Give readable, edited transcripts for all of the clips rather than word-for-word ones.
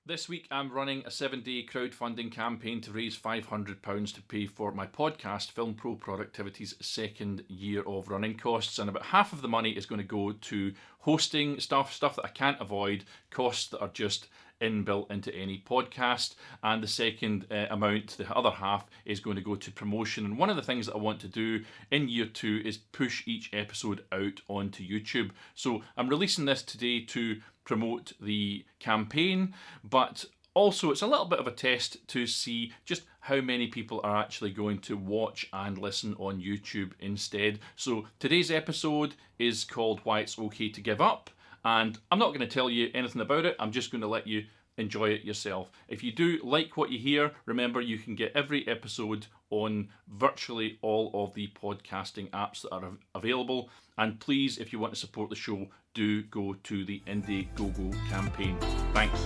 This week I'm running a 7-day crowdfunding campaign to raise £500 to pay for my podcast, Film Pro Productivity's second year of running costs, and about half of the money is going to go to hosting stuff that I can't avoid, costs that are just inbuilt into any podcast, and the second amount, the other half, is going to go to promotion. And one of the things that I want to do in year two is push each episode out onto YouTube. So I'm releasing this today to promote the campaign, but also it's a little bit of a test to see just how many people are actually going to watch and listen on YouTube instead. So today's episode is called Why It's Okay to Give Up, and I'm not going to tell you anything about it. I'm just going to let you enjoy it yourself. If you do like what you hear, remember you can get every episode on virtually all of the podcasting apps that are available. And please, if you want to support the show, do go to the Indiegogo campaign. Thanks.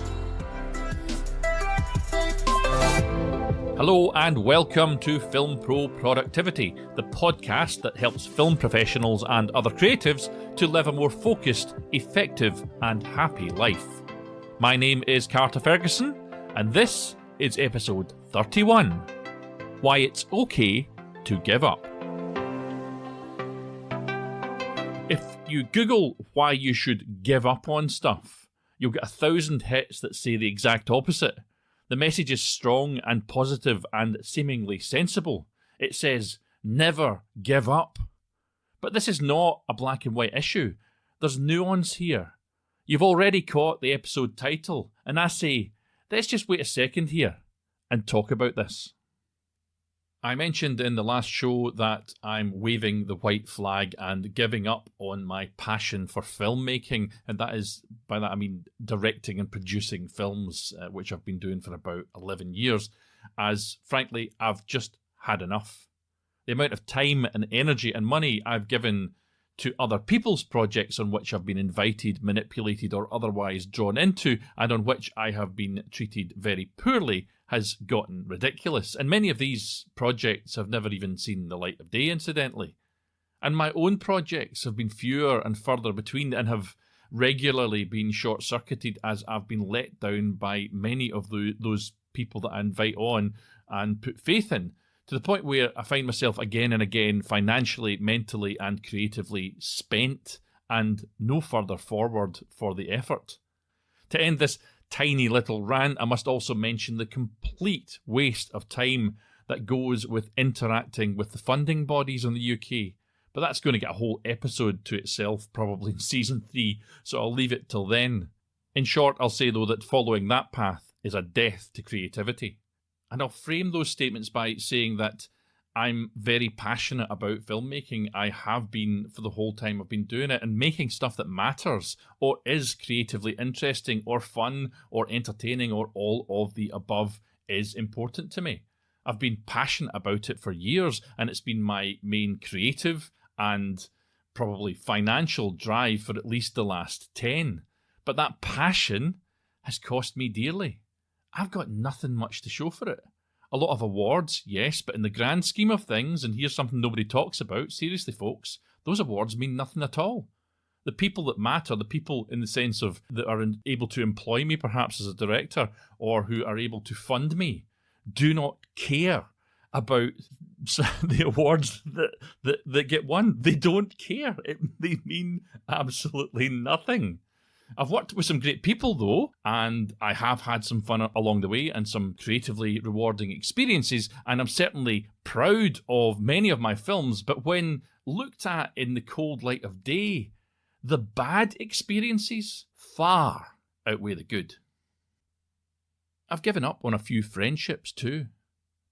Hello and welcome to Film Pro Productivity, the podcast that helps film professionals and other creatives to live a more focused, effective and happy life. My name is Carter Ferguson, and this is episode 31, Why It's Okay to Give Up. If you Google why you should give up on stuff, you'll get 1,000 hits that say the exact opposite. The message is strong and positive and seemingly sensible. It says, never give up. But this is not a black and white issue. There's nuance here. You've already caught the episode title, and I say, let's just wait a second here and talk about this. I mentioned in the last show that I'm waving the white flag and giving up on my passion for filmmaking, and that is, by that I mean directing and producing films, which I've been doing for about 11 years, as frankly I've just had enough. The amount of time and energy and money I've given to other people's projects on which I've been invited, manipulated or otherwise drawn into, and on which I have been treated very poorly, has gotten ridiculous. And many of these projects have never even seen the light of day, incidentally. And my own projects have been fewer and further between and have regularly been short-circuited as I've been let down by many of those people that I invite on and put faith in, to the point where I find myself again and again financially, mentally and creatively spent and no further forward for the effort. To end this tiny little rant, I must also mention the complete waste of time that goes with interacting with the funding bodies in the UK. But that's going to get a whole episode to itself, probably in season 3, so I'll leave it till then. In short, I'll say though that following that path is a death to creativity. And I'll frame those statements by saying that I'm very passionate about filmmaking. I have been for the whole time I've been doing it, and making stuff that matters or is creatively interesting or fun or entertaining or all of the above is important to me. I've been passionate about it for years, and it's been my main creative and probably financial drive for at least the last 10. But that passion has cost me dearly. I've got nothing much to show for it. A lot of awards, yes, but in the grand scheme of things, and here's something nobody talks about, seriously folks, those awards mean nothing at all. The people that matter, the people in the sense of that are able to employ me perhaps as a director or who are able to fund me, do not care about the awards that get won. They don't care. They mean absolutely nothing. I've worked with some great people though, and I have had some fun along the way and some creatively rewarding experiences, and I'm certainly proud of many of my films, but when looked at in the cold light of day, the bad experiences far outweigh the good. I've given up on a few friendships too,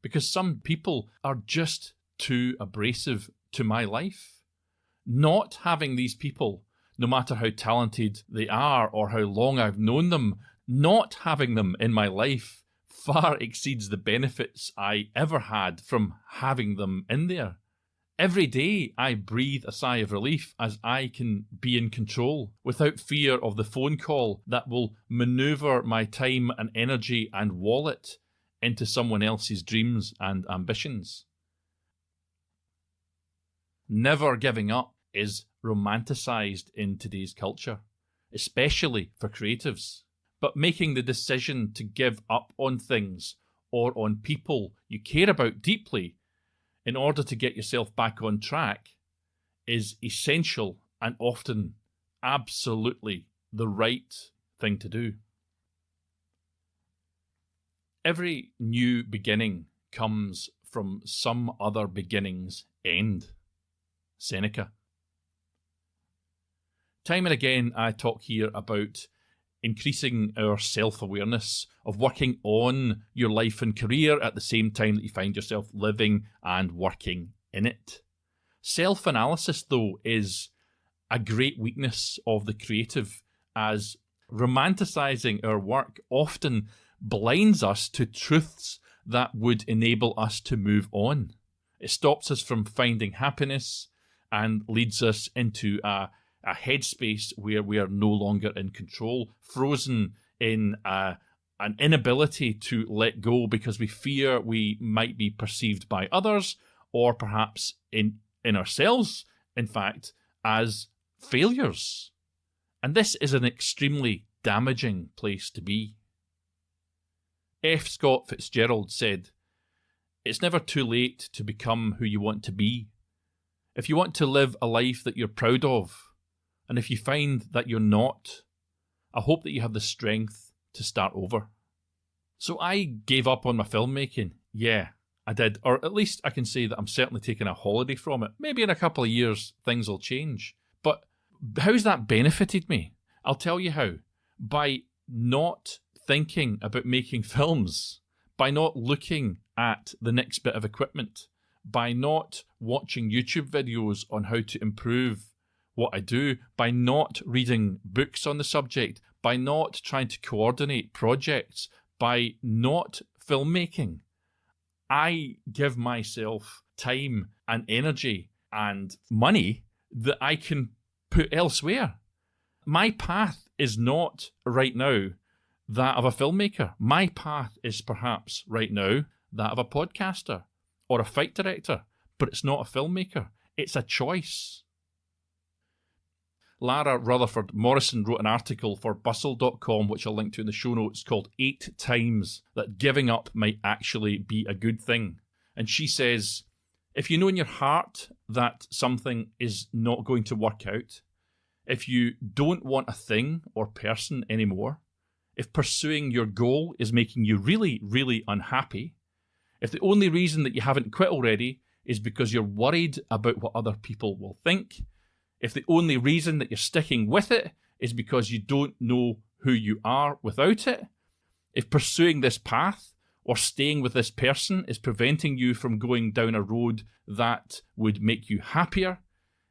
because some people are just too abrasive to my life. Not having these people, no matter how talented they are or how long I've known them, not having them in my life far exceeds the benefits I ever had from having them in there. Every day I breathe a sigh of relief as I can be in control without fear of the phone call that will maneuver my time and energy and wallet into someone else's dreams and ambitions. Never giving up is romanticised in today's culture, especially for creatives. But making the decision to give up on things or on people you care about deeply in order to get yourself back on track is essential and often absolutely the right thing to do. Every new beginning comes from some other beginning's end. Seneca. Time and again, I talk here about increasing our self-awareness, of working on your life and career at the same time that you find yourself living and working in it. Self-analysis, though, is a great weakness of the creative, as romanticizing our work often blinds us to truths that would enable us to move on. It stops us from finding happiness and leads us into a headspace where we are no longer in control, frozen in an inability to let go because we fear we might be perceived by others, or perhaps in ourselves, in fact, as failures. And this is an extremely damaging place to be. F. Scott Fitzgerald said, "It's never too late to become who you want to be. If you want to live a life that you're proud of, and if you find that you're not, I hope that you have the strength to start over." So I gave up on my filmmaking. Yeah, I did. Or at least I can say that I'm certainly taking a holiday from it. Maybe in a couple of years, things will change. But how's that benefited me? I'll tell you how. By not thinking about making films, by not looking at the next bit of equipment, by not watching YouTube videos on how to improve what I do, by not reading books on the subject, by not trying to coordinate projects, by not filmmaking, I give myself time and energy and money that I can put elsewhere. My path is not right now that of a filmmaker. My path is perhaps right now that of a podcaster or a fight director, but it's not a filmmaker. It's a choice. Lara Rutherford Morrison wrote an article for Bustle.com, which I'll link to in the show notes, called 8 Times That Giving Up Might Actually Be a Good Thing. And she says, if you know in your heart that something is not going to work out, if you don't want a thing or person anymore, if pursuing your goal is making you really, really unhappy, if the only reason that you haven't quit already is because you're worried about what other people will think, if the only reason that you're sticking with it is because you don't know who you are without it, if pursuing this path or staying with this person is preventing you from going down a road that would make you happier,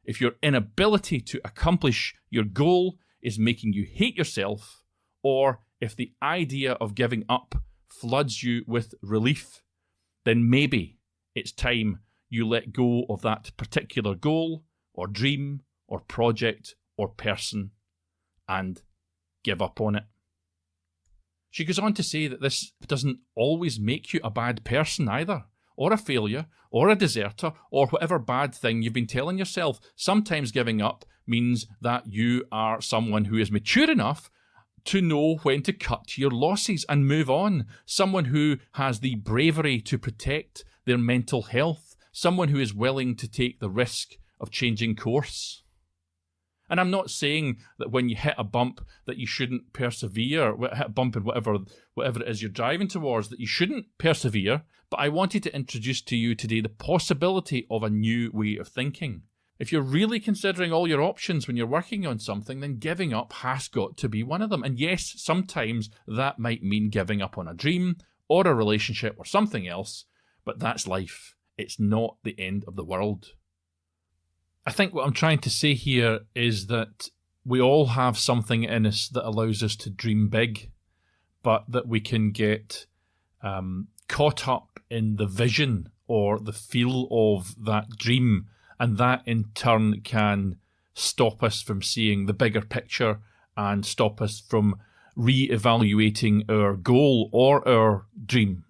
if your inability to accomplish your goal is making you hate yourself, or if the idea of giving up floods you with relief, then maybe it's time you let go of that particular goal or dream or project or person and give up on it. She goes on to say that this doesn't always make you a bad person either, or a failure, or a deserter, or whatever bad thing you've been telling yourself. Sometimes giving up means that you are someone who is mature enough to know when to cut your losses and move on. Someone who has the bravery to protect their mental health. Someone who is willing to take the risk of changing course. And I'm not saying that when you hit a bump that you shouldn't persevere, hit a bump in whatever it is you're driving towards, that you shouldn't persevere, but I wanted to introduce to you today the possibility of a new way of thinking. If you're really considering all your options when you're working on something, then giving up has got to be one of them. And yes, sometimes that might mean giving up on a dream or a relationship or something else, but that's life. It's not the end of the world. I think what I'm trying to say here is that we all have something in us that allows us to dream big, but that we can get caught up in the vision or the feel of that dream, and that in turn can stop us from seeing the bigger picture and stop us from re-evaluating our goal or our dream.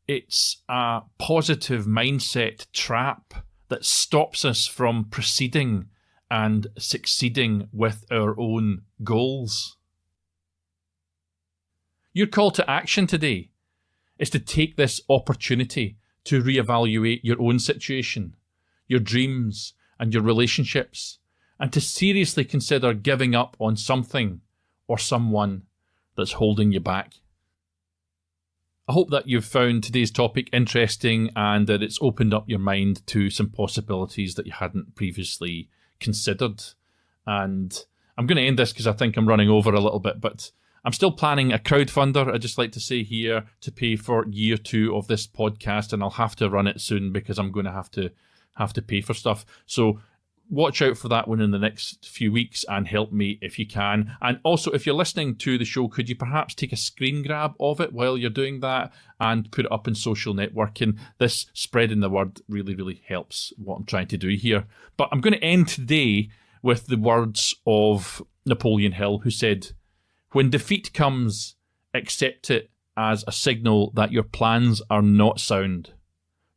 It's a positive mindset trap that stops us from proceeding and succeeding with our own goals. Your call to action today is to take this opportunity to reevaluate your own situation, your dreams, and your relationships, and to seriously consider giving up on something or someone that's holding you back. I hope that you've found today's topic interesting and that it's opened up your mind to some possibilities that you hadn't previously considered. And I'm going to end this because I think I'm running over a little bit, but I'm still planning a crowdfunder, I'd just like to say here, to pay for year 2 of this podcast, and I'll have to run it soon because I'm going to have to pay for stuff. So watch out for that one in the next few weeks and help me if you can. And also, if you're listening to the show, could you perhaps take a screen grab of it while you're doing that and put it up in social networking? This spreading the word really, really helps what I'm trying to do here. But I'm going to end today with the words of Napoleon Hill, who said, "When defeat comes, accept it as a signal that your plans are not sound.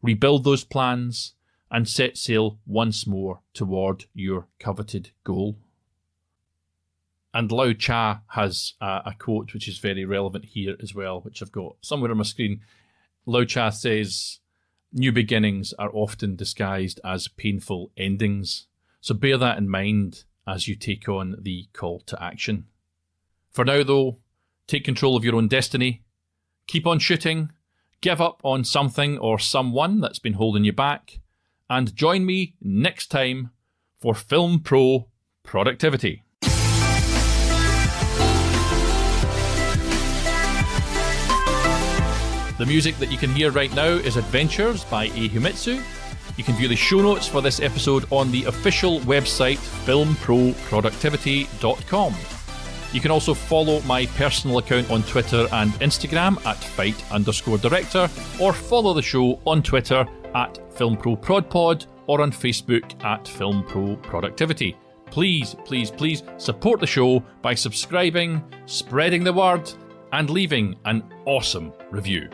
Rebuild those plans and set sail once more toward your coveted goal." And Lao Tzu has a quote which is very relevant here as well, which I've got somewhere on my screen. Lao Tzu says, "New beginnings are often disguised as painful endings." So bear that in mind as you take on the call to action. For now, though, take control of your own destiny, keep on shooting, give up on something or someone that's been holding you back, and join me next time for Film Pro Productivity. The music that you can hear right now is Adventures by Eihimitsu. You can view the show notes for this episode on the official website filmproproductivity.com. You can also follow my personal account on Twitter and Instagram at fight_director, or follow the show on Twitter at FilmProProdPod or on Facebook at FilmProProductivity. Please, please, please support the show by subscribing, spreading the word, and leaving an awesome review.